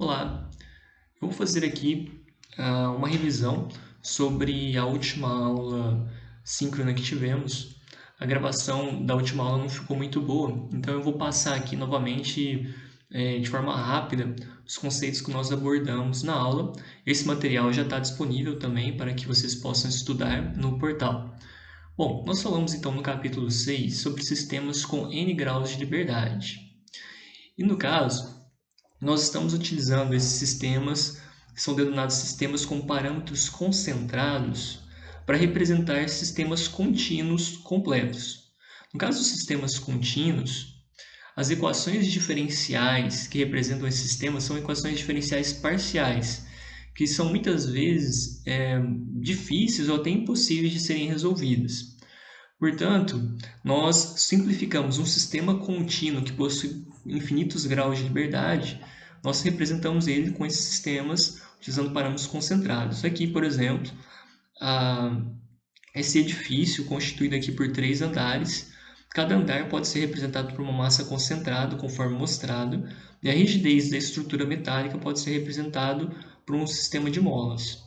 Olá, eu vou fazer aqui uma revisão sobre a última aula síncrona que tivemos. A gravação da última aula não ficou muito boa, então eu vou passar aqui novamente de forma rápida os conceitos que nós abordamos na aula. Esse material já está disponível também para que vocês possam estudar no portal. Bom, nós falamos então no capítulo 6 sobre sistemas com N graus de liberdade. E no caso, nós estamos utilizando esses sistemas, que são denominados sistemas com parâmetros concentrados, para representar sistemas contínuos completos. No caso dos sistemas contínuos, as equações diferenciais que representam esse sistema são equações diferenciais parciais, que são muitas vezes difíceis ou até impossíveis de serem resolvidas. Portanto, nós simplificamos um sistema contínuo que possui infinitos graus de liberdade, nós representamos ele com esses sistemas utilizando parâmetros concentrados. Aqui, por exemplo, esse edifício constituído aqui por 3 andares, cada andar pode ser representado por uma massa concentrada, conforme mostrado, e a rigidez da estrutura metálica pode ser representado por um sistema de molas.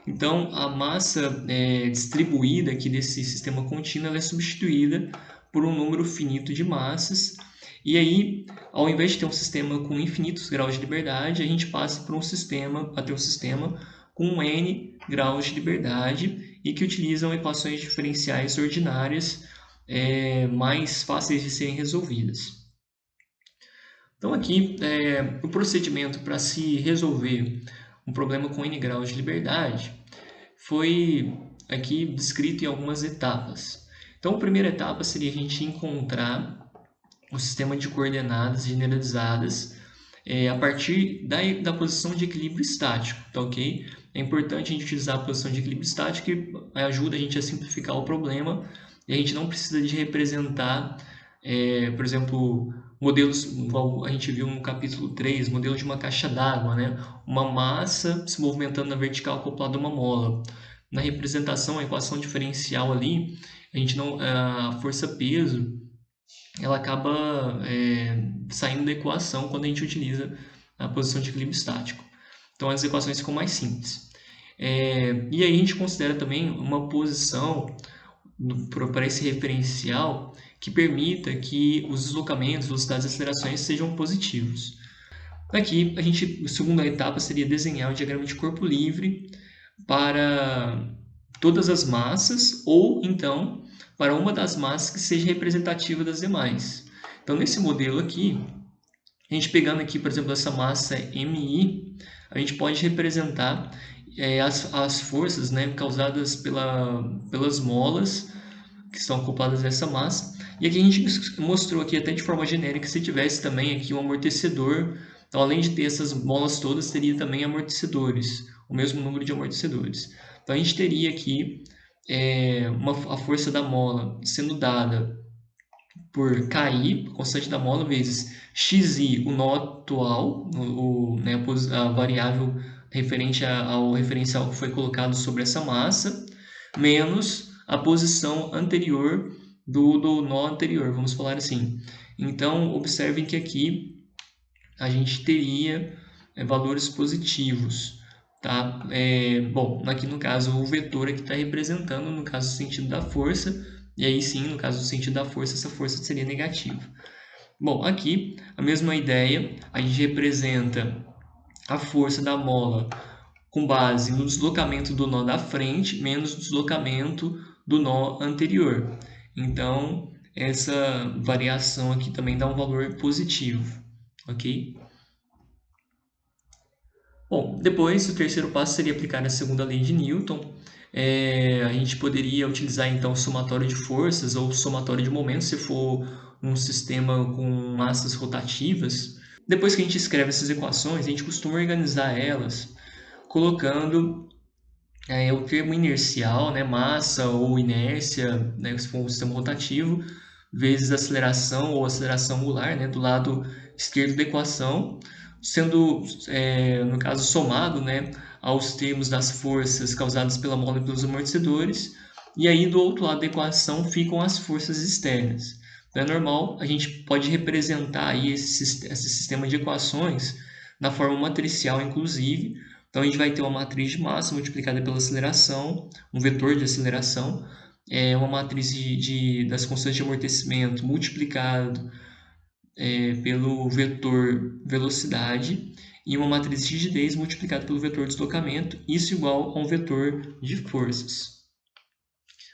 Então, a massa distribuída aqui desse sistema contínuo ela é substituída por um número finito de massas. E aí, ao invés de ter um sistema com infinitos graus de liberdade, a gente passa para ter um sistema com N graus de liberdade e que utilizam equações diferenciais ordinárias mais fáceis de serem resolvidas. Então, aqui, o procedimento para se resolver um problema com N graus de liberdade foi aqui descrito em algumas etapas. Então, a primeira etapa seria a gente encontrar o sistema de coordenadas generalizadas a partir da posição de equilíbrio estático, tá ok? É importante a gente utilizar a posição de equilíbrio estático que ajuda a gente a simplificar o problema e a gente não precisa de representar, por exemplo, modelos, igual a gente viu no capítulo 3, modelo de uma caixa d'água, né? Uma massa se movimentando na vertical acoplada a uma mola. Na representação, a equação diferencial ali, a força-peso, ela acaba saindo da equação quando a gente utiliza a posição de equilíbrio estático. Então, as equações ficam mais simples. E aí a gente considera também uma posição para esse referencial que permita que os deslocamentos, velocidades e acelerações sejam positivos. Aqui, a segunda etapa seria desenhar o diagrama de corpo livre para todas as massas ou, então, para uma das massas que seja representativa das demais. Então, nesse modelo aqui, a gente pegando aqui, por exemplo, essa massa MI, a gente pode representar as forças, né, causadas pelas molas que estão acopladas nessa massa. E aqui a gente mostrou aqui até de forma genérica, se tivesse também aqui um amortecedor, então além de ter essas molas todas, teria também amortecedores, o mesmo número de amortecedores. Então a gente teria aqui a força da mola sendo dada por KI, constante da mola, vezes XI, o nó atual, né, a variável referente ao referencial que foi colocado sobre essa massa, menos a posição anterior do nó anterior, vamos falar assim. Então, observem que aqui a gente teria valores positivos. Tá? Bom, aqui no caso o vetor aqui está representando, no caso, o sentido da força, e aí sim, no caso do sentido da força, essa força seria negativa. Bom, aqui a mesma ideia, a gente representa a força da mola com base no deslocamento do nó da frente menos o deslocamento do nó anterior. Então, essa variação aqui também dá um valor positivo, ok? Bom, depois o terceiro passo seria aplicar a segunda lei de Newton. A gente poderia utilizar então o somatório de forças ou somatório de momentos se for um sistema com massas rotativas. Depois que a gente escreve essas equações, a gente costuma organizar elas colocando o termo inercial, né, massa ou inércia, né, se for um sistema rotativo, vezes aceleração ou aceleração angular, né, do lado esquerdo da equação, sendo, no caso, somado, né, aos termos das forças causadas pela mola e pelos amortecedores, e aí do outro lado da equação ficam as forças externas. Então, é normal, a gente pode representar aí esse sistema de equações na forma matricial, inclusive. Então, a gente vai ter uma matriz de massa multiplicada pela aceleração, um vetor de aceleração, uma matriz das constantes de amortecimento multiplicado pelo vetor velocidade e uma matriz de rigidez multiplicada pelo vetor deslocamento, isso igual a um vetor de forças.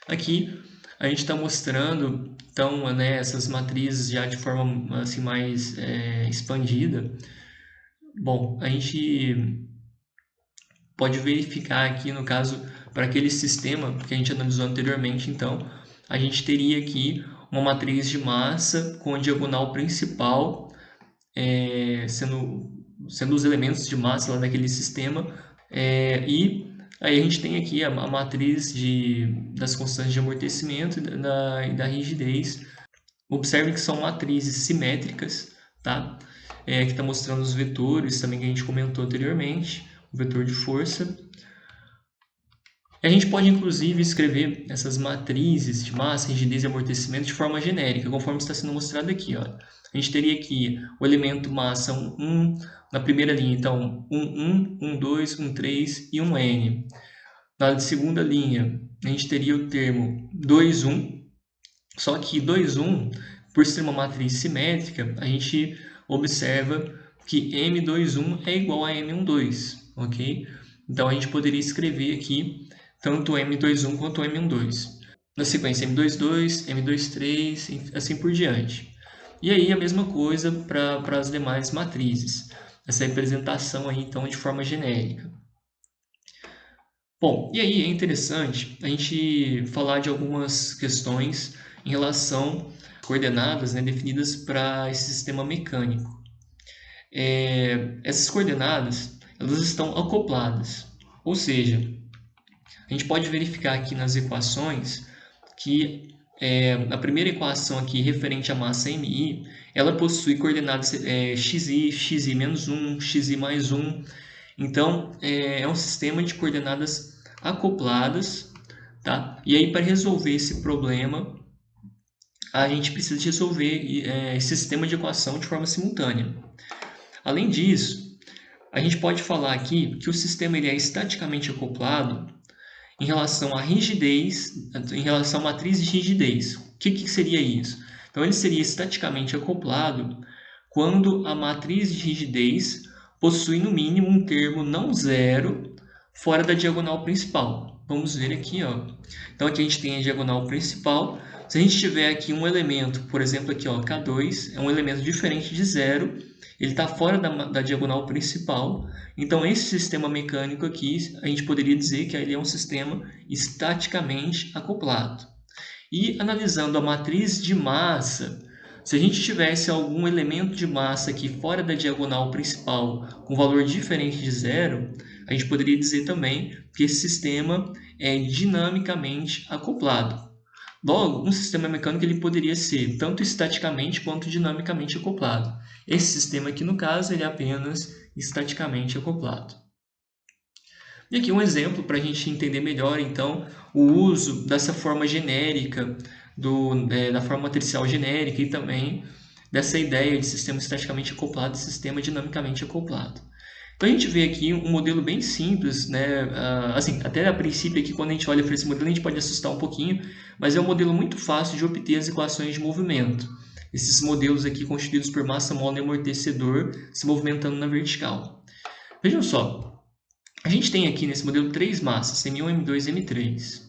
Aqui a gente está mostrando então, né, essas matrizes já de forma assim, mais expandida. Bom, a gente pode verificar aqui, no caso, para aquele sistema que a gente analisou anteriormente, então, a gente teria aqui uma matriz de massa com a diagonal principal sendo os elementos de massa lá daquele sistema, e aí a gente tem aqui a matriz das constantes de amortecimento e da rigidez. Observe que são matrizes simétricas, tá? Aqui está mostrando os vetores também que a gente comentou anteriormente, o vetor de força. A gente pode, inclusive, escrever essas matrizes de massa, rigidez e amortecimento de forma genérica, conforme está sendo mostrado aqui. Ó. A gente teria aqui o elemento massa 1, na primeira linha, então 1, 2, 3 e 1N. Na segunda linha, a gente teria o termo 2, 1, só que 2, 1, por ser uma matriz simétrica, a gente observa que M21 é igual a M12, ok? Então, a gente poderia escrever aqui tanto M21 quanto M12. Na sequência, M22, M23, assim por diante. E aí, a mesma coisa para as demais matrizes. Essa representação aí, então, de forma genérica. Bom, e aí é interessante a gente falar de algumas questões em relação às coordenadas, né, definidas para esse sistema mecânico. Essas coordenadas elas estão acopladas, ou seja, a gente pode verificar aqui nas equações que a primeira equação aqui referente à massa MI, ela possui coordenadas xi, xi menos 1, xi mais 1. Então, é um sistema de coordenadas acopladas, tá? E aí, para resolver esse problema, a gente precisa de resolver esse sistema de equação de forma simultânea. Além disso, a gente pode falar aqui que o sistema ele é estaticamente acoplado em relação à rigidez, em relação à matriz de rigidez. O que seria isso? Então, ele seria estaticamente acoplado quando a matriz de rigidez possui no mínimo um termo não zero fora da diagonal principal. Vamos ver aqui, ó. Então, aqui a gente tem a diagonal principal. Se a gente tiver aqui um elemento, por exemplo, aqui, ó, K2, é um elemento diferente de zero, ele está fora da diagonal principal. Então, esse sistema mecânico aqui, a gente poderia dizer que ele é um sistema estaticamente acoplado. E analisando a matriz de massa, se a gente tivesse algum elemento de massa aqui fora da diagonal principal com valor diferente de zero, a gente poderia dizer também que esse sistema é dinamicamente acoplado. Logo, um sistema mecânico ele poderia ser tanto estaticamente quanto dinamicamente acoplado. Esse sistema aqui, no caso, ele é apenas estaticamente acoplado. E aqui um exemplo para a gente entender melhor, então, o uso dessa forma genérica, da forma matricial genérica e também dessa ideia de sistema estaticamente acoplado e sistema dinamicamente acoplado. Então, a gente vê aqui um modelo bem simples, né? Assim, até a princípio aqui, quando a gente olha para esse modelo, a gente pode assustar um pouquinho, mas é um modelo muito fácil de obter as equações de movimento. Esses modelos aqui constituídos por massa mole e amortecedor se movimentando na vertical. Vejam só, a gente tem aqui nesse modelo três massas, M1, M2 e M3.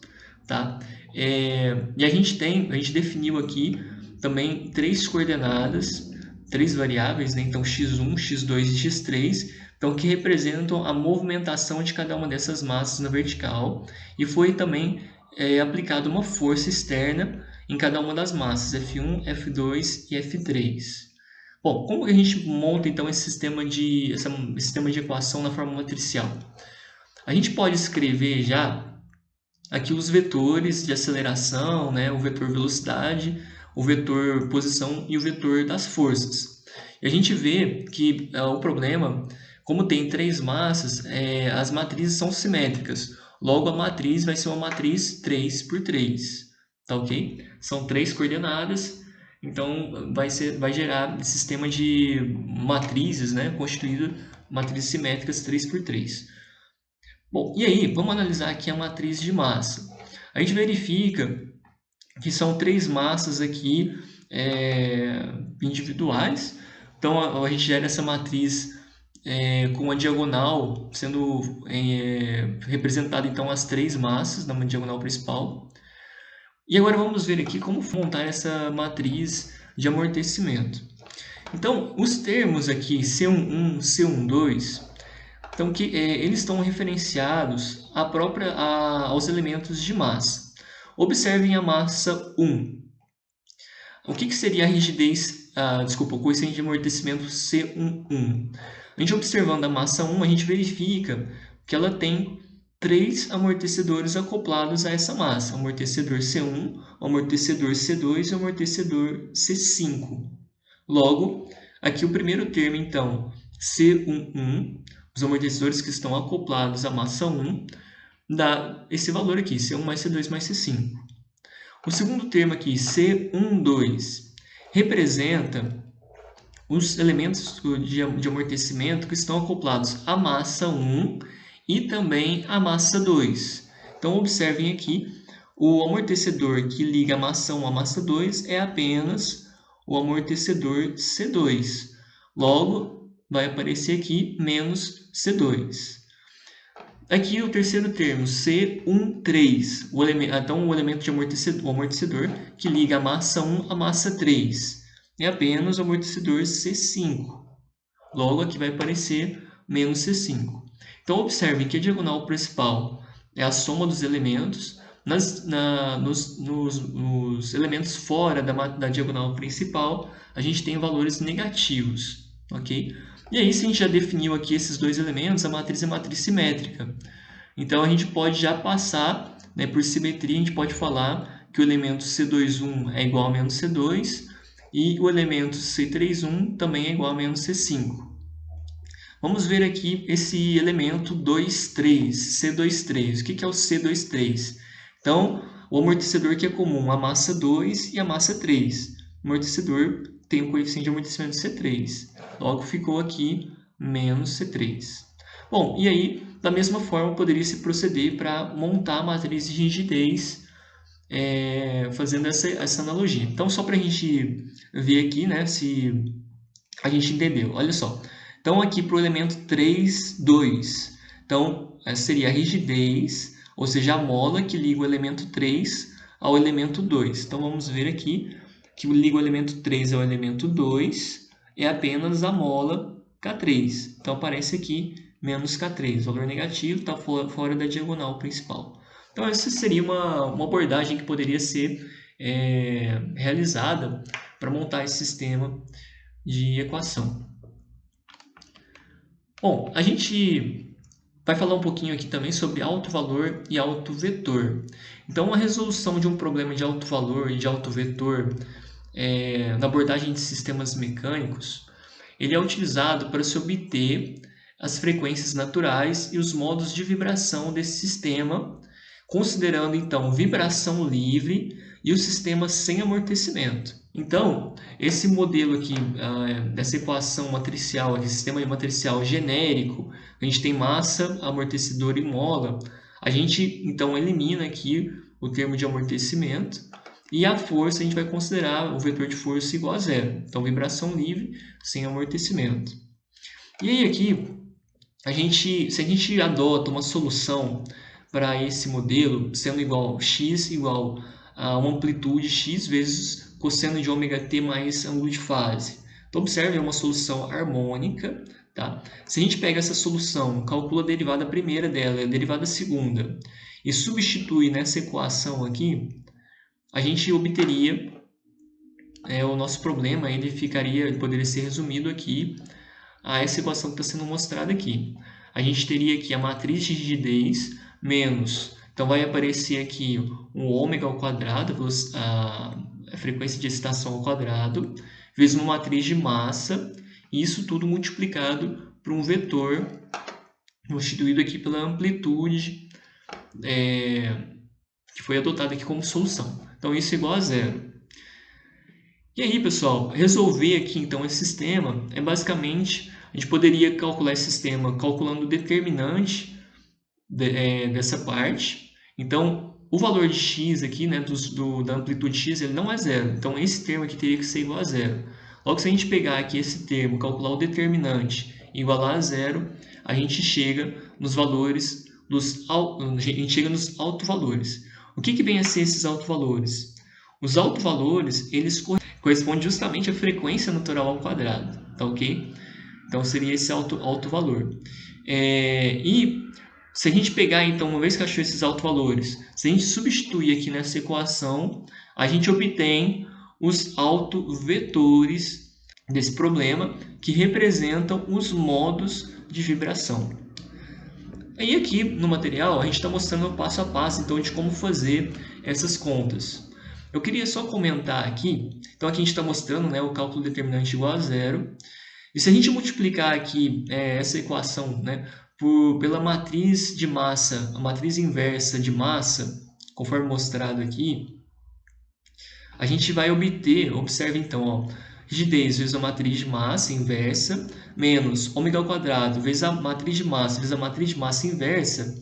Tá? E a gente definiu aqui também três coordenadas, três variáveis, né? Então x1, x2 e x3, então, que representam a movimentação de cada uma dessas massas na vertical, e foi também aplicada uma força externa em cada uma das massas, F1, F2 e F3. Bom, como que a gente monta então esse sistema de equação na forma matricial? A gente pode escrever já aqui os vetores de aceleração, né? O vetor velocidade, o vetor posição e o vetor das forças. E a gente vê que o problema, como tem três massas, as matrizes são simétricas. Logo, a matriz vai ser uma matriz 3 por 3. Tá ok? São três coordenadas. Então, vai gerar esse sistema de matrizes, né, constituído matrizes simétricas 3×3. Bom, e aí, vamos analisar aqui a matriz de massa. A gente verifica que são 3 massas aqui individuais. Então, a gente gera essa matriz com a diagonal sendo representada, então, as 3 massas na diagonal principal. E agora vamos ver aqui como montar essa matriz de amortecimento. Então, os termos aqui C11, C12, então, eles estão referenciados aos elementos de massa. Observem a massa 1. O que seria a rigidez, o coeficiente de amortecimento C11? A gente observando a massa 1, a gente verifica que ela tem 3 amortecedores acoplados a essa massa. Amortecedor C1, amortecedor C2 e amortecedor C5. Logo, aqui o primeiro termo, então, C11, os amortecedores que estão acoplados à massa 1, dá esse valor aqui, C1 mais C2 mais C5. O segundo termo aqui, C12, representa os elementos de amortecimento que estão acoplados à massa 1 e também à massa 2. Então, observem aqui, o amortecedor que liga a massa 1 à massa 2 é apenas o amortecedor C2. Logo, vai aparecer aqui menos C2. Aqui o terceiro termo, C13, então o elemento de amortecedor, o amortecedor que liga a massa 1 à massa 3. É apenas o amortecedor C5. Logo, aqui vai aparecer menos C5. Então, observem que a diagonal principal é a soma dos elementos. Nos elementos fora da diagonal principal, a gente tem valores negativos. Ok? E aí, se a gente já definiu aqui esses dois elementos, a matriz é matriz simétrica. Então, a gente pode já passar, né, por simetria, a gente pode falar que o elemento C21 é igual a menos C2 e o elemento C31 também é igual a menos C5. Vamos ver aqui esse elemento 23, C23. O que é o C23? Então, o amortecedor que é comum, a massa 2 e a massa 3. O amortecedor tem o coeficiente de amortecimento C3. Logo, ficou aqui menos C3. Bom, e aí, da mesma forma, poderia se proceder para montar a matriz de rigidez, fazendo essa analogia. Então, só para a gente ver aqui, né, se a gente entendeu. Olha só. Então, aqui para o elemento 3, 2. Então, essa seria a rigidez, ou seja, a mola que liga o elemento 3 ao elemento 2. Então, vamos ver aqui que liga o elemento 3 ao elemento 2 é apenas a mola K3. Então, aparece aqui menos K3. O valor negativo está fora da diagonal principal. Então, essa seria uma abordagem que poderia ser realizada para montar esse sistema de equação. Bom, a gente vai falar um pouquinho aqui também sobre alto valor e alto vetor. Então, a resolução de um problema de alto valor e de alto vetor na abordagem de sistemas mecânicos, ele é utilizado para se obter as frequências naturais e os modos de vibração desse sistema, considerando então vibração livre e o sistema sem amortecimento. Então, esse modelo aqui, dessa equação matricial, esse sistema matricial genérico, a gente tem massa, amortecedor e mola, a gente então elimina aqui o termo de amortecimento e a força a gente vai considerar o vetor de força igual a zero. Então, vibração livre sem amortecimento. E aí aqui, se a gente adota uma solução para esse modelo, sendo igual x igual a uma amplitude x vezes cosseno de ômega t mais ângulo de fase. Então, observe, é uma solução harmônica. Tá? Se a gente pega essa solução, calcula a derivada primeira dela, a derivada segunda, e substitui nessa equação aqui, a gente obteria o nosso problema, ele poderia ser resumido aqui a essa equação que está sendo mostrada aqui. A gente teria aqui a matriz de rigidez menos, então vai aparecer aqui um ômega ao quadrado, a frequência de excitação ao quadrado, vezes uma matriz de massa, e isso tudo multiplicado por um vetor constituído aqui pela amplitude que foi adotado aqui como solução. Então, isso é igual a zero. E aí, pessoal, resolver aqui então esse sistema é basicamente, a gente poderia calcular esse sistema calculando o determinante dessa parte. Então, o valor de x aqui, né, da amplitude x, ele não é zero. Então, esse termo aqui teria que ser igual a zero. Logo, se a gente pegar aqui esse termo, calcular o determinante e igualar a zero, a gente chega nos valores a gente chega nos autovalores. O que vem a ser esses autovalores? Os autovalores, eles correspondem justamente à frequência natural ao quadrado, tá ok? Então, seria esse autovalor. E se a gente pegar, então, uma vez que achou esses autovalores, se a gente substituir aqui nessa equação, a gente obtém os autovetores desse problema, que representam os modos de vibração. Aí aqui no material, a gente está mostrando o passo a passo, então, de como fazer essas contas. Eu queria só comentar aqui, então aqui a gente está mostrando, né, o cálculo determinante igual a zero. E se a gente multiplicar aqui essa equação, né, pela matriz de massa, a matriz inversa de massa, conforme mostrado aqui, a gente vai obter, observe então, ó, rigidez vezes a matriz de massa inversa, menos ômega ao quadrado vezes a matriz de massa inversa.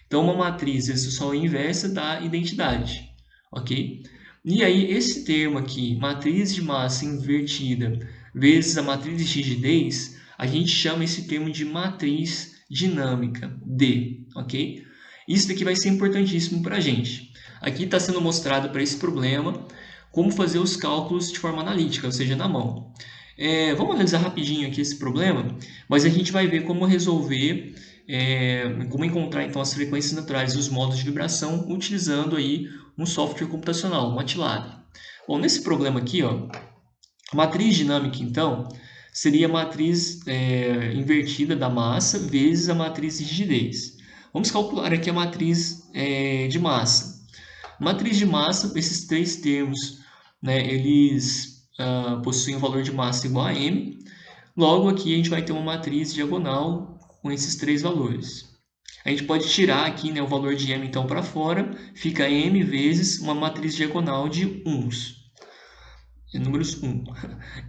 Então, uma matriz vezes só a inversa dá identidade, ok? E aí, esse termo aqui, matriz de massa invertida vezes a matriz de rigidez, a gente chama esse termo de matriz dinâmica, D, ok? Isso daqui vai ser importantíssimo para a gente. Aqui está sendo mostrado para esse problema como fazer os cálculos de forma analítica, ou seja, na mão. Vamos analisar rapidinho aqui esse problema, mas a gente vai ver como resolver, como encontrar então as frequências naturais e os modos de vibração utilizando aí um software computacional, o MATLAB. Bom, nesse problema aqui, ó, a matriz dinâmica, então, seria a matriz invertida da massa vezes a matriz de rigidez. Vamos calcular aqui a matriz de massa. Matriz de massa, esses três termos, né, eles possuem um valor de massa igual a m. Logo, aqui a gente vai ter uma matriz diagonal com esses três valores. A gente pode tirar aqui, né, o valor de m então para fora, fica m vezes uma matriz diagonal de uns, números 1.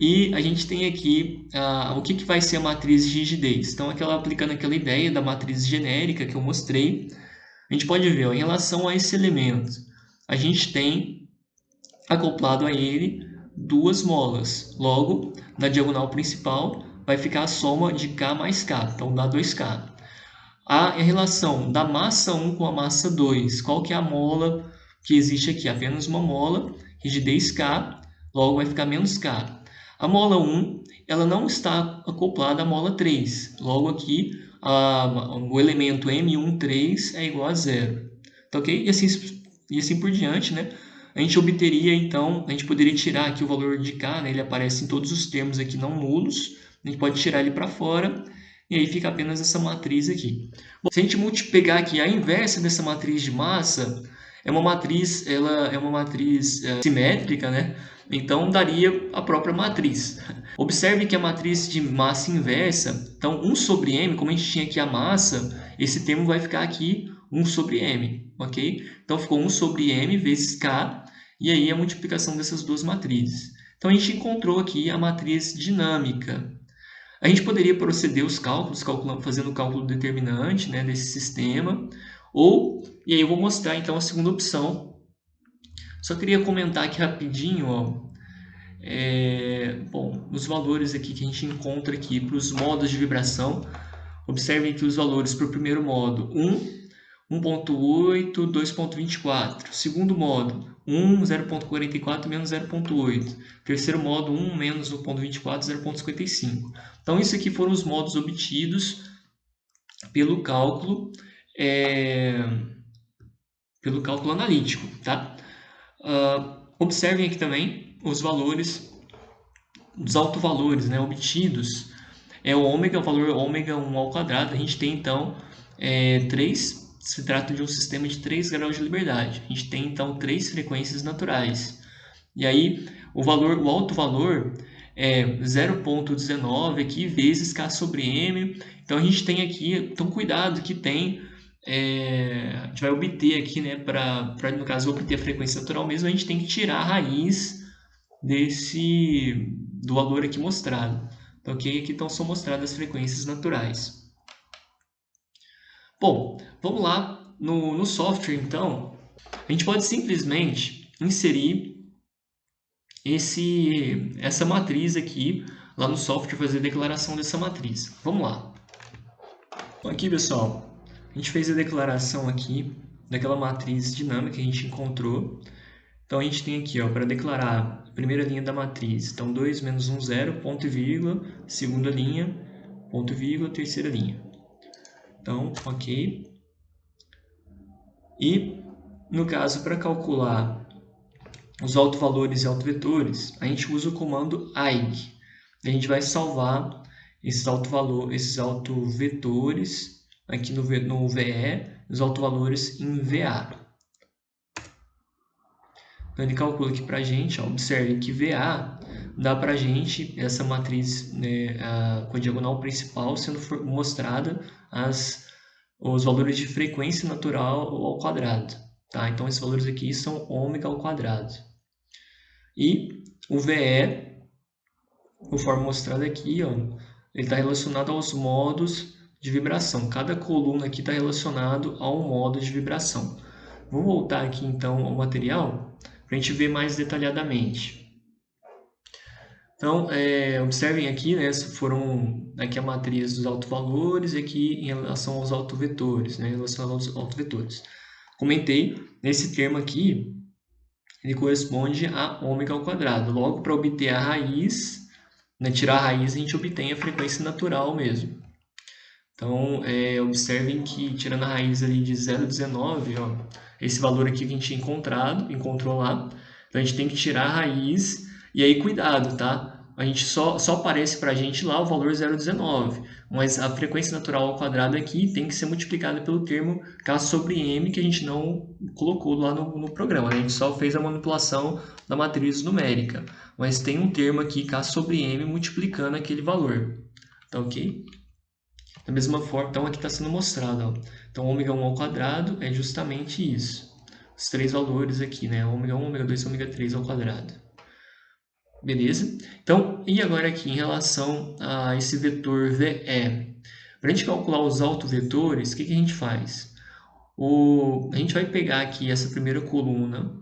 E a gente tem aqui o que vai ser a matriz de rigidez. Então, aplicando aquela ideia da matriz genérica que eu mostrei, a gente pode ver, ó, em relação a esse elemento, a gente tem acoplado a ele duas molas. Logo, na diagonal principal, vai ficar a soma de K mais K, então dá 2K. A relação da massa 1 com a massa 2, qual que é a mola que existe aqui? Apenas uma mola, rigidez K, logo vai ficar menos K. A mola 1, ela não está acoplada à mola 3, logo aqui o elemento M13 é igual a zero. Tá ok? E assim por diante, né? A gente obteria, então, a gente poderia tirar aqui o valor de K, né? Ele aparece em todos os termos aqui não nulos, a gente pode tirar ele para fora, e aí fica apenas essa matriz aqui. Bom, se a gente pegar aqui a inversa dessa matriz de massa, ela é uma matriz simétrica, né? Então daria a própria matriz. Observe que a matriz de massa inversa, então 1 sobre m, como a gente tinha aqui a massa, esse termo vai ficar aqui 1 sobre m, ok? Então ficou 1 sobre m vezes k, e aí a multiplicação dessas duas matrizes. Então a gente encontrou aqui a matriz dinâmica. A gente poderia proceder os cálculos, fazendo o cálculo determinante, né, desse sistema, e aí eu vou mostrar então a segunda opção. Só queria comentar aqui rapidinho, ó, bom, os valores aqui que a gente encontra aqui para os modos de vibração. Observem que os valores para o primeiro modo, 1, 1.8, 2.24. Segundo modo, 1, 0.44 menos 0.8. Terceiro modo, 1 menos 1.24, 0.55. Então, isso aqui foram os modos obtidos pelo cálculo analítico, tá? Observem aqui também os valores, os autovalores, né, obtidos. O ômega, o valor ômega 1 ao quadrado, a gente tem então 3, se trata de um sistema de 3 graus de liberdade. A gente tem então 3 frequências naturais. E aí o alto valor é 0.19 aqui vezes K sobre M. Então a gente tem aqui, então cuidado que tem, a gente vai obter aqui, né, no caso obter a frequência natural mesmo, a gente tem que tirar a raiz do valor aqui mostrado. Então, ok? Aqui então são mostradas as frequências naturais. Bom, vamos lá no software, então, a gente pode simplesmente inserir essa matriz aqui lá no software, fazer a declaração dessa matriz. Vamos lá. Então, aqui, pessoal, a gente fez a declaração aqui daquela matriz dinâmica que a gente encontrou. Então, a gente tem aqui, para declarar a primeira linha da matriz, então 2 menos 1, 0, ponto e vírgula, segunda linha, ponto e vírgula, terceira linha. Então, ok. E, no caso, para calcular os autovalores e autovetores, a gente usa o comando aig. A gente vai salvar esses autovetores aqui no VE, os autovalores em VA. Então, ele calcula aqui para a gente, observe que VA dá para a gente essa matriz, né, com a diagonal principal sendo mostrada os valores de frequência natural ao quadrado. Tá? Então, esses valores aqui são ômega ao quadrado. E o VE, conforme mostrado aqui, ele está relacionado aos modos de vibração. Cada coluna aqui está relacionado a um modo de vibração. Vou voltar aqui então ao material para a gente ver mais detalhadamente. Então, observem aqui, né, foram aqui a matriz dos autovalores e aqui em relação aos autovetores, né, em relação aos autovetores. Comentei, esse termo aqui, ele corresponde a ômega ao quadrado. Logo, para obter a raiz, né, tirar a raiz, a gente obtém a frequência natural mesmo. Então, observem que tirando a raiz ali de 0,19, esse valor aqui que a gente encontrou lá, então a gente tem que tirar a raiz, e aí cuidado, tá? A gente só aparece para a gente lá o valor 0,19, mas a frequência natural ao quadrado aqui tem que ser multiplicada pelo termo K sobre M, que a gente não colocou lá no programa, né? A gente só fez a manipulação da matriz numérica, mas tem um termo aqui, K sobre M, multiplicando aquele valor, tá ok? Da mesma forma, então aqui está sendo mostrado, então ômega 1 ao quadrado é justamente isso. Os três valores aqui, né? Ômega 1, ômega 2 e ômega 3 ao quadrado. Beleza? Então, e agora aqui em relação a esse vetor VE? Para a gente calcular os autovetores, o que a gente faz? A gente vai pegar aqui essa primeira coluna,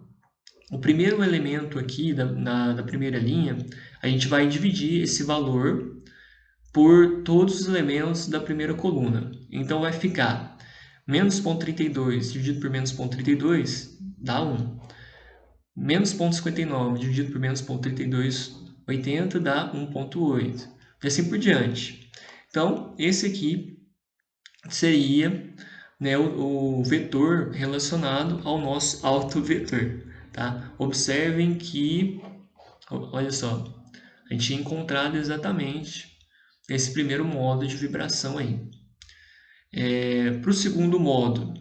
o primeiro elemento aqui da primeira linha, a gente vai dividir esse valor por todos os elementos da primeira coluna. Então, vai ficar menos 0,32 dividido por menos 0,32 dá 1. Menos 0,59 dividido por menos 0,3280 dá 1,8. E assim por diante. Então, esse aqui seria, né, o vetor relacionado ao nosso autovetor. Tá? Observem que, olha só, a gente tinha encontrado exatamente esse primeiro modo de vibração aí. Para o segundo modo,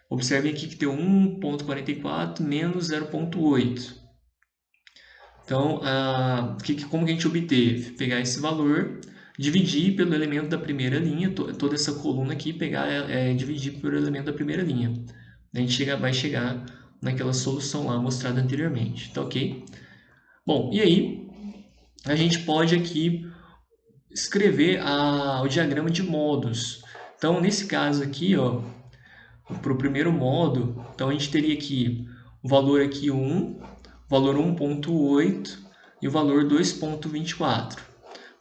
observem aqui que tem 1,44 menos 0,8. Então, como que a gente obteve? Pegar esse valor, dividir pelo elemento da primeira linha, toda essa coluna aqui, dividir pelo elemento da primeira linha. A gente vai chegar naquela solução lá mostrada anteriormente, tá ok? Bom, e aí a gente pode aqui escrever o diagrama de modos. Então, nesse caso aqui, para o primeiro modo, então a gente teria aqui o valor aqui 1, o valor 1,8 e o valor 2,24.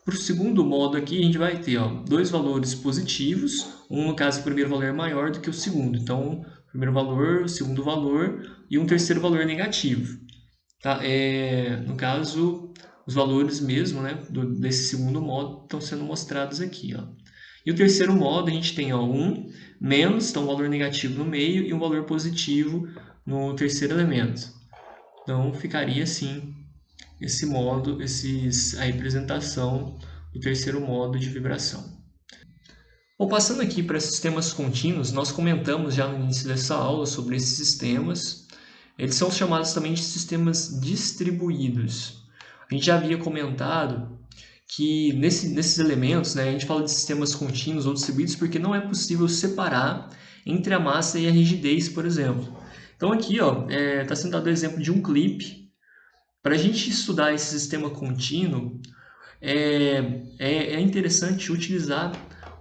Para o segundo modo aqui, a gente vai ter dois valores positivos, no caso o primeiro valor é maior do que o segundo, então o primeiro valor, o segundo valor e um terceiro valor negativo. Tá? No caso, os valores mesmo, né, desse segundo modo estão sendo mostrados aqui. E o terceiro modo, a gente tem 1 menos, então um valor negativo no meio e um valor positivo no terceiro elemento. Então, ficaria assim esse modo, a representação do terceiro modo de vibração. Bom, passando aqui para sistemas contínuos, nós comentamos já no início dessa aula sobre esses sistemas. Eles são chamados também de sistemas distribuídos. A gente já havia comentado que nesses elementos, né, a gente fala de sistemas contínuos ou distribuídos porque não é possível separar entre a massa e a rigidez, por exemplo. Então aqui está sendo dado o exemplo de um clipe. Para a gente estudar esse sistema contínuo, é interessante utilizar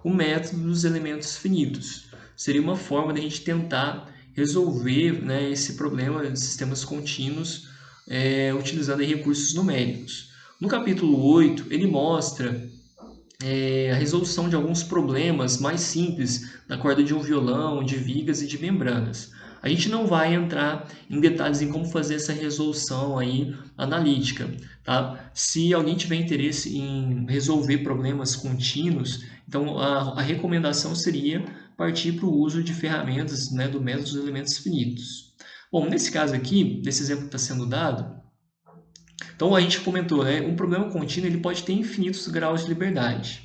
o método dos elementos finitos. Seria uma forma de a gente tentar resolver, né, esse problema de sistemas contínuos utilizando aí recursos numéricos. No capítulo 8, ele mostra a resolução de alguns problemas mais simples da corda de um violão, de vigas e de membranas. A gente não vai entrar em detalhes em como fazer essa resolução aí analítica, tá? Se alguém tiver interesse em resolver problemas contínuos, então a recomendação seria partir para o uso de ferramentas, né, do método dos elementos finitos. Bom, nesse caso aqui, nesse exemplo que está sendo dado, então a gente comentou, né, um problema contínuo ele pode ter infinitos graus de liberdade.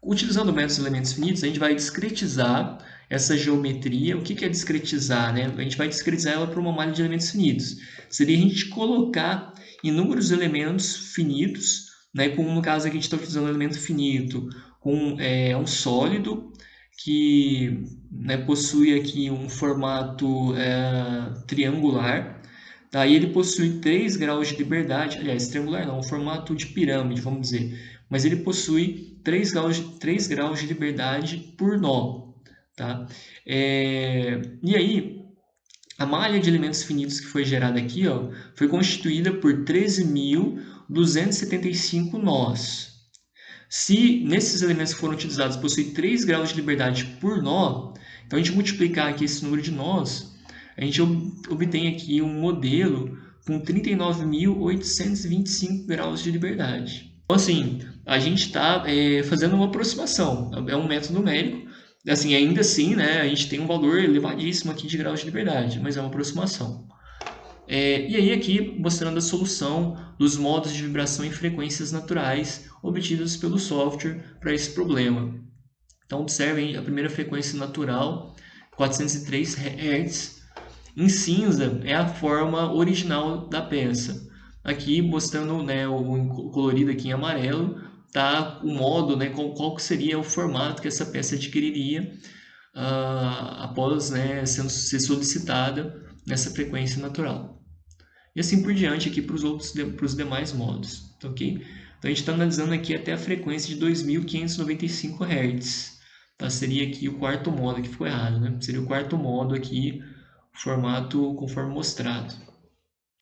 Utilizando o método dos elementos finitos, a gente vai discretizar essa geometria. O que é discretizar, né? A gente vai discretizar ela para uma malha de elementos finitos. Seria a gente colocar inúmeros elementos finitos, né? Como no caso aqui a gente está utilizando um elemento finito com um sólido que, né, possui aqui um formato triangular. Daí ele possui 3 graus de liberdade, aliás, triangular não, um formato de pirâmide, vamos dizer. Mas ele possui 3 graus de liberdade por nó. Tá? E aí, a malha de elementos finitos que foi gerada aqui ó, foi constituída por 13.275 nós. Se nesses elementos que foram utilizados possuem 3 graus de liberdade por nó, então a gente multiplicar aqui esse número de nós, a gente obtém aqui um modelo com 39.825 graus de liberdade. Então, assim, a gente está fazendo uma aproximação, é um método numérico, assim, ainda assim, né, a gente tem um valor elevadíssimo aqui de graus de liberdade, mas é uma aproximação. E aí aqui mostrando a solução dos modos de vibração e frequências naturais obtidos pelo software para esse problema. Então observem a primeira frequência natural, 403 Hz. Em cinza é a forma original da peça. Aqui mostrando, né, o colorido aqui em amarelo, tá o modo, né, qual que seria o formato que essa peça adquiriria após, né, ser solicitada nessa frequência natural. E assim por diante aqui para os demais modos, tá ok? Então a gente está analisando aqui até a frequência de 2.595 Hz. Tá? Seria aqui o quarto modo, que ficou errado, né? Seria o quarto modo aqui, formato conforme mostrado.